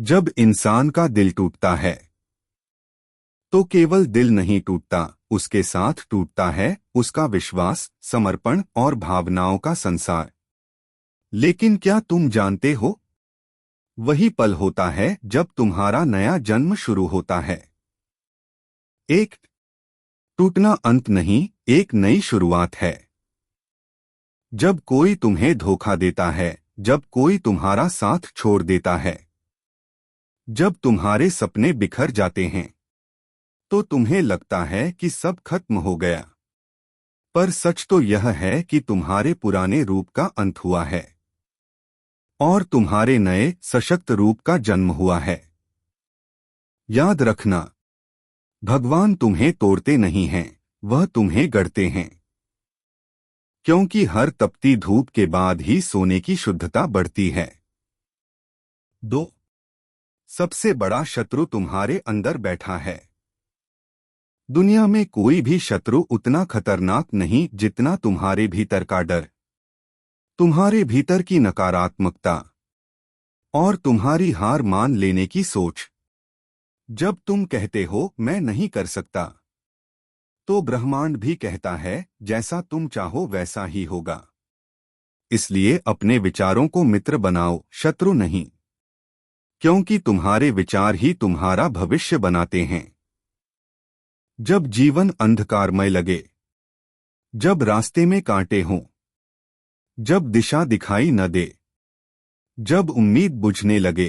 जब इंसान का दिल टूटता है तो केवल दिल नहीं टूटता, उसके साथ टूटता है उसका विश्वास, समर्पण और भावनाओं का संसार। लेकिन क्या तुम जानते हो, वही पल होता है जब तुम्हारा नया जन्म शुरू होता है। एक टूटना अंत नहीं, एक नई शुरुआत है। जब कोई तुम्हें धोखा देता है, जब कोई तुम्हारा साथ छोड़ देता है, जब तुम्हारे सपने बिखर जाते हैं, तो तुम्हें लगता है कि सब खत्म हो गया। पर सच तो यह है कि तुम्हारे पुराने रूप का अंत हुआ है और तुम्हारे नए सशक्त रूप का जन्म हुआ है। याद रखना, भगवान तुम्हें तोड़ते नहीं हैं, वह तुम्हें गढ़ते हैं। क्योंकि हर तपती धूप के बाद ही सोने की शुद्धता बढ़ती है। 2 सबसे बड़ा शत्रु तुम्हारे अंदर बैठा है। दुनिया में कोई भी शत्रु उतना खतरनाक नहीं जितना तुम्हारे भीतर का डर, तुम्हारे भीतर की नकारात्मकता और तुम्हारी हार मान लेने की सोच। जब तुम कहते हो मैं नहीं कर सकता, तो ब्रह्मांड भी कहता है जैसा तुम चाहो वैसा ही होगा। इसलिए अपने विचारों को मित्र बनाओ, शत्रु नहीं। क्योंकि तुम्हारे विचार ही तुम्हारा भविष्य बनाते हैं। जब जीवन अंधकारमय लगे, जब रास्ते में कांटे हों, जब दिशा दिखाई न दे, जब उम्मीद बुझने लगे,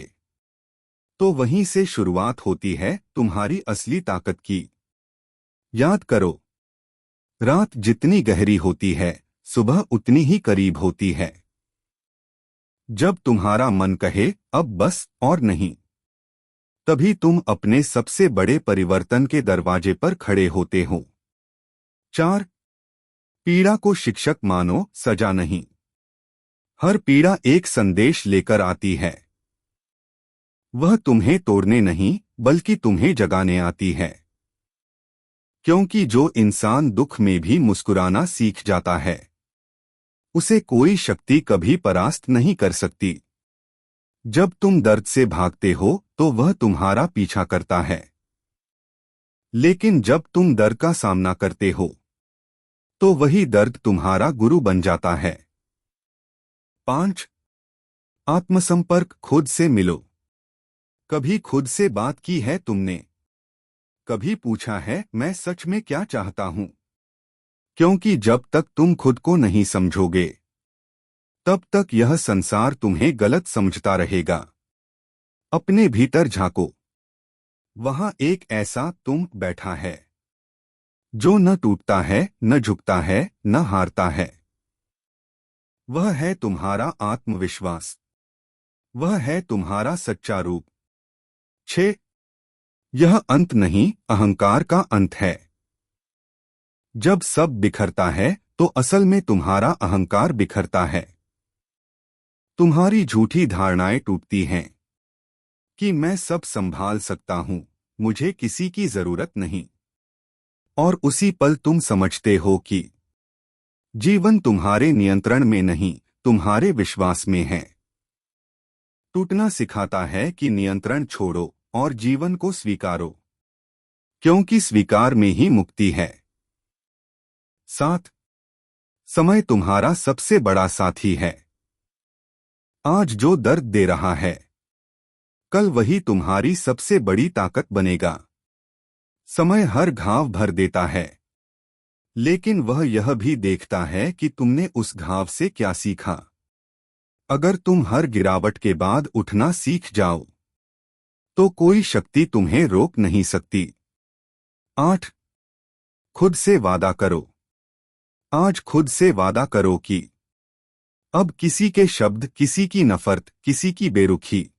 तो वहीं से शुरुआत होती है तुम्हारी असली ताकत की। याद करो, रात जितनी गहरी होती है, सुबह उतनी ही करीब होती है। जब तुम्हारा मन कहे अब बस और नहीं, तभी तुम अपने सबसे बड़े परिवर्तन के दरवाजे पर खड़े होते हो। 4 पीड़ा को शिक्षक मानो, सजा नहीं। हर पीड़ा एक संदेश लेकर आती है। वह तुम्हें तोड़ने नहीं, बल्कि तुम्हें जगाने आती है। क्योंकि जो इंसान दुख में भी मुस्कुराना सीख जाता है, उसे कोई शक्ति कभी परास्त नहीं कर सकती। जब तुम दर्द से भागते हो तो वह तुम्हारा पीछा करता है, लेकिन जब तुम दर्द का सामना करते हो तो वही दर्द तुम्हारा गुरु बन जाता है। 5 आत्मसंपर्क, खुद से मिलो। कभी खुद से बात की है तुमने? कभी पूछा है मैं सच में क्या चाहता हूं? क्योंकि जब तक तुम खुद को नहीं समझोगे, तब तक यह संसार तुम्हें गलत समझता रहेगा। अपने भीतर झांको, वहां एक ऐसा तुम बैठा है जो न टूटता है, न झुकता है, न हारता है। वह है तुम्हारा आत्मविश्वास, वह है तुम्हारा सच्चा रूप। 6 यह अंत नहीं, अहंकार का अंत है। जब सब बिखरता है तो असल में तुम्हारा अहंकार बिखरता है। तुम्हारी झूठी धारणाएं टूटती हैं कि मैं सब संभाल सकता हूं, मुझे किसी की जरूरत नहीं। और उसी पल तुम समझते हो कि जीवन तुम्हारे नियंत्रण में नहीं, तुम्हारे विश्वास में है। टूटना सिखाता है कि नियंत्रण छोड़ो और जीवन को स्वीकारो, क्योंकि स्वीकार में ही मुक्ति है। 7 समय तुम्हारा सबसे बड़ा साथी है। आज जो दर्द दे रहा है, कल वही तुम्हारी सबसे बड़ी ताकत बनेगा। समय हर घाव भर देता है, लेकिन वह यह भी देखता है कि तुमने उस घाव से क्या सीखा। अगर तुम हर गिरावट के बाद उठना सीख जाओ, तो कोई शक्ति तुम्हें रोक नहीं सकती। 8 खुद से वादा करो। आज खुद से वादा करो कि अब किसी के शब्द, किसी की नफरत, किसी की बेरुखी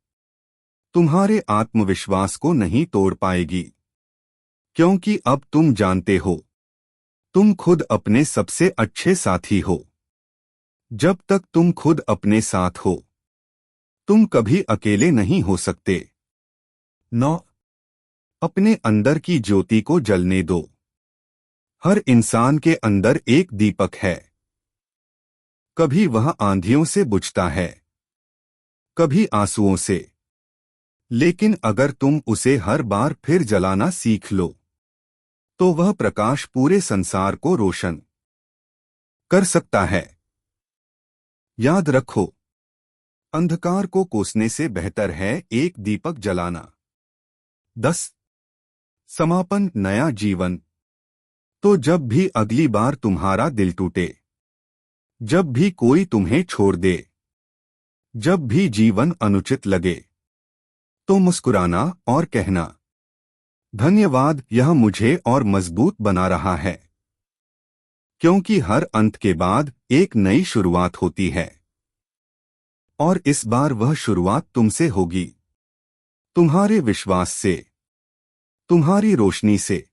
तुम्हारे आत्मविश्वास को नहीं तोड़ पाएगी। क्योंकि अब तुम जानते हो, तुम खुद अपने सबसे अच्छे साथी हो। जब तक तुम खुद अपने साथ हो, तुम कभी अकेले नहीं हो सकते। 9 अपने अंदर की ज्योति को जलने दो। हर इंसान के अंदर एक दीपक है। कभी वह आंधियों से बुझता है, कभी आंसुओं से, लेकिन अगर तुम उसे हर बार फिर जलाना सीख लो तो वह प्रकाश पूरे संसार को रोशन कर सकता है। याद रखो, अंधकार को कोसने से बेहतर है एक दीपक जलाना। 10 समापन नया जीवन। तो जब भी अगली बार तुम्हारा दिल टूटे, जब भी कोई तुम्हें छोड़ दे, जब भी जीवन अनुचित लगे, तो मुस्कुराना और कहना, धन्यवाद, यह मुझे और मजबूत बना रहा है। क्योंकि हर अंत के बाद एक नई शुरुआत होती है, और इस बार वह शुरुआत तुमसे होगी, तुम्हारे विश्वास से, तुम्हारी रोशनी से।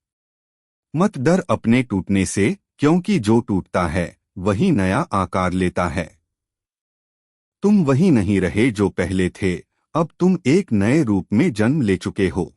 मत डर अपने टूटने से, क्योंकि जो टूटता है वही नया आकार लेता है। तुम वही नहीं रहे जो पहले थे, अब तुम एक नए रूप में जन्म ले चुके हो।